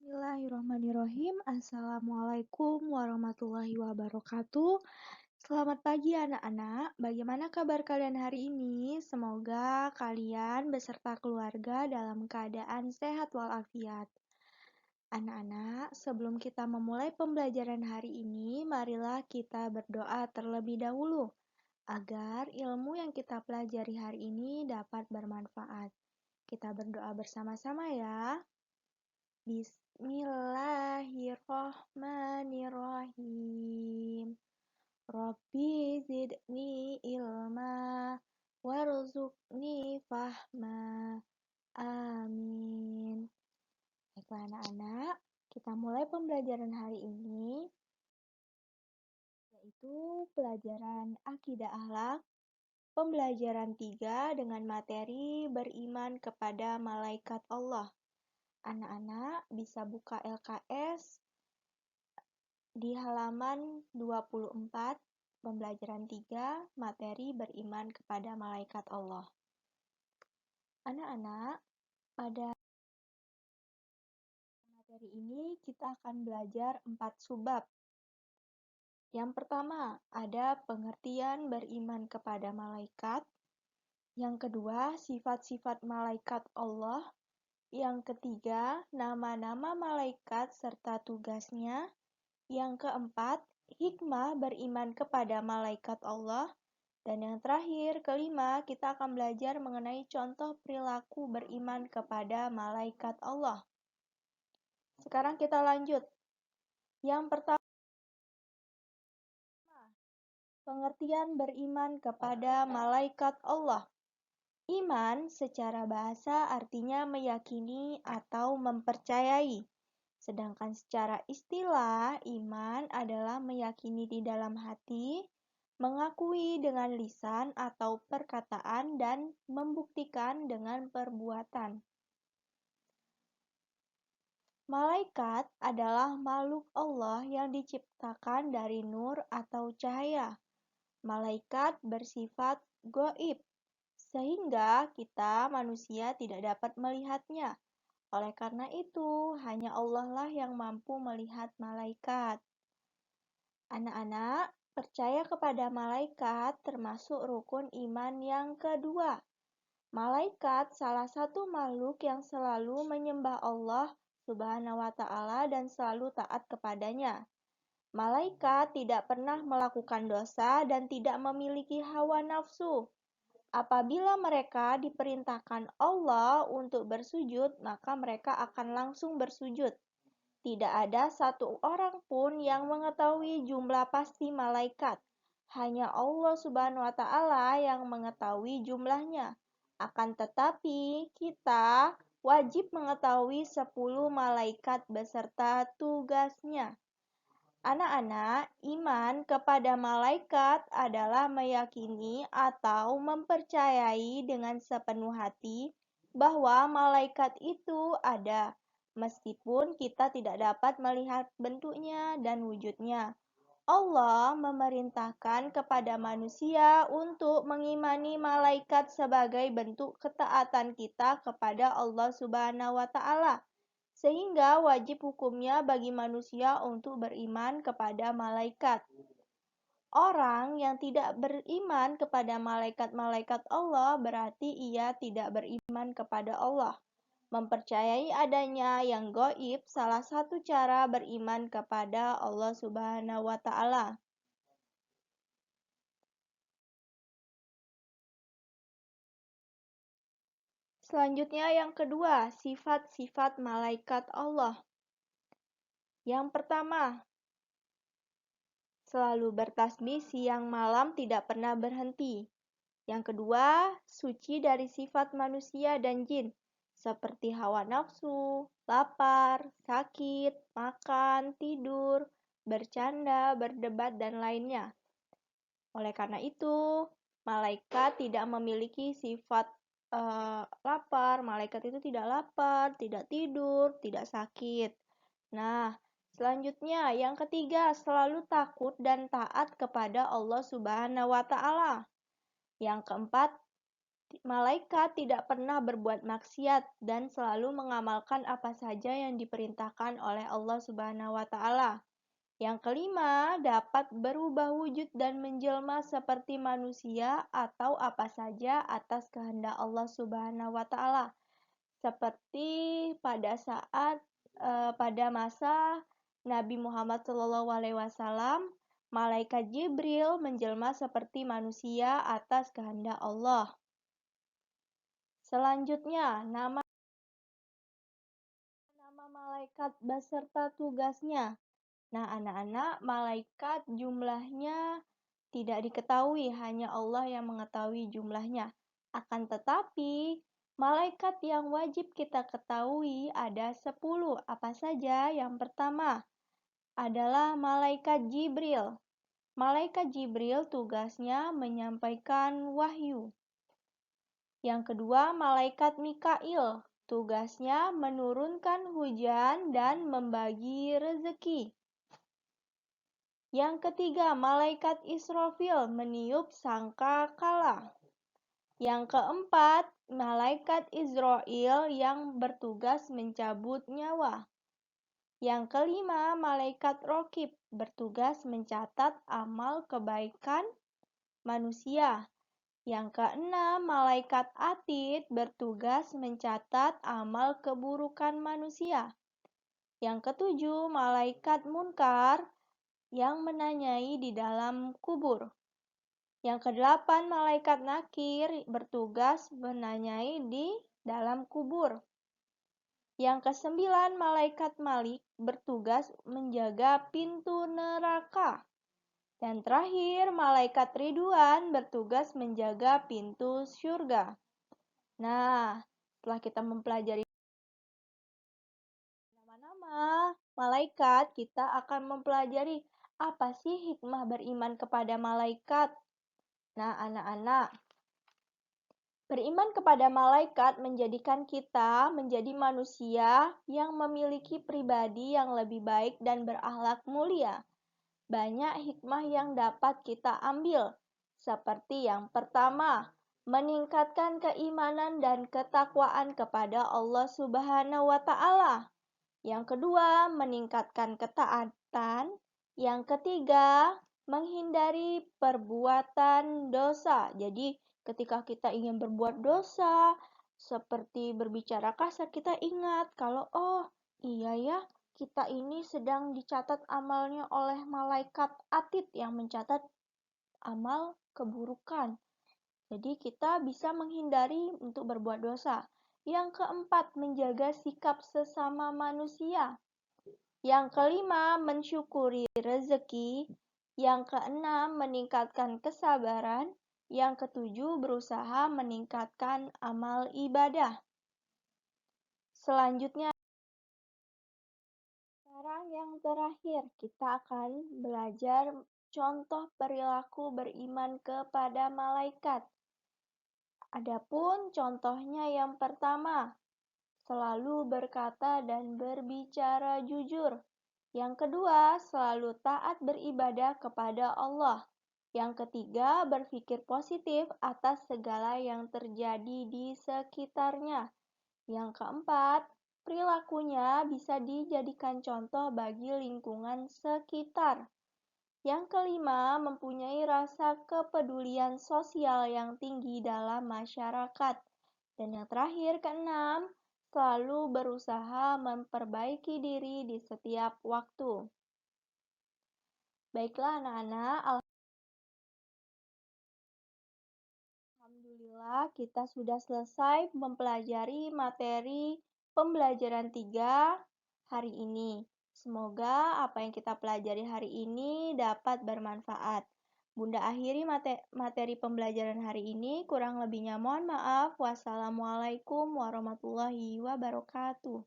Bismillahirrahmanirrahim. Assalamualaikum warahmatullahi wabarakatuh. Selamat pagi anak-anak. Bagaimana kabar kalian hari ini? Semoga kalian beserta keluarga dalam keadaan sehat walafiat. Anak-anak, sebelum kita memulai pembelajaran hari ini, marilah kita berdoa terlebih dahulu agar ilmu yang kita pelajari hari ini dapat bermanfaat. Kita berdoa bersama-sama ya. Bismillahirrohmanirrohim. Rabbi zidni ilma warzuqni fahma. Amin. Baiklah anak-anak, kita mulai pembelajaran hari ini, yaitu pelajaran akidah akhlak, pembelajaran 3 dengan materi beriman kepada malaikat Allah. Anak-anak bisa buka LKS di halaman 24, pembelajaran 3, materi beriman kepada malaikat Allah. Anak-anak, pada materi ini kita akan belajar 4 subbab. Yang pertama, ada pengertian beriman kepada malaikat. Yang kedua, sifat-sifat malaikat Allah. Yang ketiga, nama-nama malaikat serta tugasnya. Yang keempat, hikmah beriman kepada malaikat Allah. Dan yang terakhir, kelima, kita akan belajar mengenai contoh perilaku beriman kepada malaikat Allah. Sekarang kita lanjut. Yang pertama, pengertian beriman kepada malaikat Allah. Iman secara bahasa artinya meyakini atau mempercayai. Sedangkan secara istilah, iman adalah meyakini di dalam hati, mengakui dengan lisan atau perkataan, dan membuktikan dengan perbuatan. Malaikat adalah makhluk Allah yang diciptakan dari nur atau cahaya. Malaikat bersifat gaib, sehingga kita manusia tidak dapat melihatnya. Oleh karena itu, hanya Allah lah yang mampu melihat malaikat. Anak-anak, percaya kepada malaikat termasuk rukun iman yang kedua. Malaikat salah satu makhluk yang selalu menyembah Allah Subhanahu wa Ta'ala dan selalu taat kepadanya. Malaikat tidak pernah melakukan dosa dan tidak memiliki hawa nafsu. Apabila mereka diperintahkan Allah untuk bersujud, maka mereka akan langsung bersujud. Tidak ada satu orang pun yang mengetahui jumlah pasti malaikat. Hanya Allah Subhanahu wa Ta'ala yang mengetahui jumlahnya. Akan tetapi, kita wajib mengetahui 10 malaikat beserta tugasnya. Anak-anak, iman kepada malaikat adalah meyakini atau mempercayai dengan sepenuh hati bahwa malaikat itu ada, meskipun kita tidak dapat melihat bentuknya dan wujudnya. Allah memerintahkan kepada manusia untuk mengimani malaikat sebagai bentuk ketaatan kita kepada Allah Subhanahu wa Ta'ala. Sehingga wajib hukumnya bagi manusia untuk beriman kepada malaikat. Orang yang tidak beriman kepada malaikat-malaikat Allah berarti ia tidak beriman kepada Allah. Mempercayai adanya yang gaib salah satu cara beriman kepada Allah Subhanahu wa Ta'ala. Selanjutnya yang kedua, sifat-sifat malaikat Allah. Yang pertama, selalu bertasbih siang malam tidak pernah berhenti. Yang kedua, suci dari sifat manusia dan jin, seperti hawa nafsu, lapar, sakit, makan, tidur, bercanda, berdebat, dan lainnya. Oleh karena itu, malaikat tidak memiliki sifat lapar. Malaikat itu tidak lapar, tidak tidur, tidak sakit. Nah, selanjutnya yang ketiga, selalu takut dan taat kepada Allah Subhanahu wa Ta'ala. Yang keempat, Malaikat tidak pernah berbuat maksiat dan selalu mengamalkan apa saja yang diperintahkan oleh Allah Subhanahu wa taala. Yang kelima, dapat berubah wujud dan menjelma seperti manusia atau apa saja atas kehendak Allah Subhanahu wa taala. Seperti pada masa Nabi Muhammad SAW, malaikat Jibril menjelma seperti manusia atas kehendak Allah. Selanjutnya, nama malaikat beserta tugasnya. Nah, anak-anak, malaikat jumlahnya tidak diketahui, hanya Allah yang mengetahui jumlahnya. Akan tetapi, malaikat yang wajib kita ketahui ada 10. Apa saja? Yang pertama adalah malaikat Jibril. Malaikat Jibril tugasnya menyampaikan wahyu. Yang kedua, malaikat Mikail. Tugasnya menurunkan hujan dan membagi rezeki. Yang ketiga, malaikat Israfil meniup sangkakala. Yang keempat, malaikat Israel yang bertugas mencabut nyawa. Yang kelima, malaikat Rokib bertugas mencatat amal kebaikan manusia. Yang keenam, malaikat Atid bertugas mencatat amal keburukan manusia. Yang ketujuh, malaikat Munkar yang menanyai di dalam kubur. Yang kedelapan, malaikat Nakir bertugas menanyai di dalam kubur. Yang kesembilan, malaikat Malik bertugas menjaga pintu neraka. Dan terakhir, malaikat Ridwan bertugas menjaga pintu surga. Nah, setelah kita mempelajari nama-nama malaikat, kita akan mempelajari apa sih hikmah beriman kepada malaikat. Nah, anak-anak, beriman kepada malaikat menjadikan kita menjadi manusia yang memiliki pribadi yang lebih baik dan berakhlak mulia. Banyak hikmah yang dapat kita ambil, seperti yang pertama, meningkatkan keimanan dan ketakwaan kepada Allah Subhanahu wa taala. Yang kedua, meningkatkan ketaatan. Yang ketiga, menghindari perbuatan dosa. Jadi, ketika kita ingin berbuat dosa, seperti berbicara kasar, kita ingat kalau iya ya, kita ini sedang dicatat amalnya oleh malaikat Atid yang mencatat amal keburukan. Jadi kita bisa menghindari untuk berbuat dosa. Yang keempat, menjaga sikap sesama manusia. Yang kelima, mensyukuri rezeki. Yang keenam, meningkatkan kesabaran. Yang ketujuh, berusaha meningkatkan amal ibadah. Selanjutnya, sekarang yang terakhir, kita akan belajar contoh perilaku beriman kepada malaikat. Adapun contohnya yang pertama, selalu berkata dan berbicara jujur. Yang kedua, selalu taat beribadah kepada Allah. Yang ketiga, berpikir positif atas segala yang terjadi di sekitarnya. Yang keempat, perilakunya bisa dijadikan contoh bagi lingkungan sekitar. Yang kelima, mempunyai rasa kepedulian sosial yang tinggi dalam masyarakat. Dan yang terakhir, keenam, selalu berusaha memperbaiki diri di setiap waktu. Baiklah anak-anak, alhamdulillah kita sudah selesai mempelajari materi pembelajaran 3 hari ini. Semoga apa yang kita pelajari hari ini dapat bermanfaat. Bunda akhiri materi pembelajaran hari ini, kurang lebihnya mohon maaf. Wassalamualaikum warahmatullahi wabarakatuh.